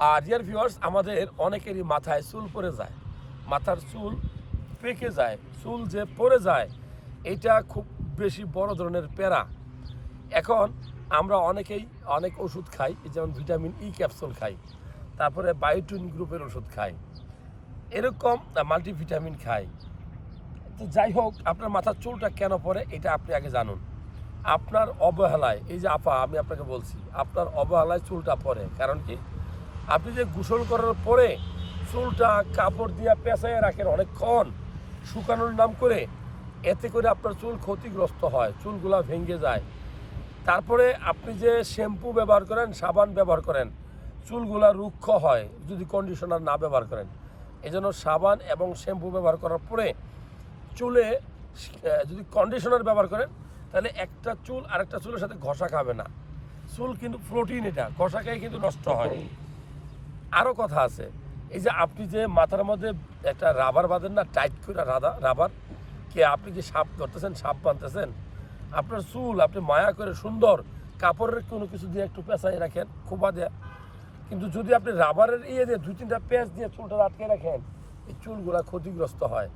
আর dear viewers, আমাদের অনেকেরই মাথায় চুল পড়ে যায়, মাথার চুল পেকে যায়, চুল যে পড়ে যায় এটা খুব বেশি বড় ধরনের প্যারা। এখন আমরা অনেকেই অনেক ওষুধ খাই, যেমন ভিটামিন ই ক্যাপসুল খাই, তারপরে বায়োটিন গ্রুপের ওষুধ খাই, এরকম মাল্টিভিটামিন খাই। তো যাই হোক, আপনার মাথার চুলটা কেন পড়ে এটা আপনি আগে জানুন। আপনার অবহেলায়, এই যে আপা আমি আপনাকে বলছি, আপনার অবহেলায় চুলটা পড়ে। কারণ কি, আপনি যে গোসল করার পরে চুলটা কাপড় দিয়ে পেঁচাইয়ে রাখেন অনেকক্ষণ শুকানোর নাম করে, এতে করে আপনার চুল ক্ষতিগ্রস্ত হয়, চুলগুলা ভেঙে যায়। তারপরে আপনি যে শ্যাম্পু ব্যবহার করেন, সাবান ব্যবহার করেন, চুলগুলা রুক্ষ হয় যদি কন্ডিশনার না ব্যবহার করেন। এজন্য সাবান এবং শ্যাম্পু ব্যবহার করার পরে চুলে যদি কন্ডিশনার ব্যবহার করেন, তাহলে একটা চুল আরেকটা চুলের সাথে ঘষা খাবে না। চুল কিন্তু প্রোটিন, এটা ঘষা খেয়ে কিন্তু নষ্ট হয়। আরও কথা আছে, এই যে আপনি যে মাথার মধ্যে একটা রাবার বাঁধেন না, টাইট করে রাবার, কে আপনি যে সাপ ধরতেছেন, সাপ বাঁধতেছেন, আপনার চুল আপনি মায়া করে সুন্দর কাপড়ের কোনো কিছু দিয়ে একটু পেঁচাই রাখেন, খোপা দেয়া, কিন্তু যদি আপনি রাবারের দিয়ে 2-3টা পেঁচ দিয়ে চুলটা আটকে রাখেন, এই চুলগুলা ক্ষতিগ্রস্ত হয়।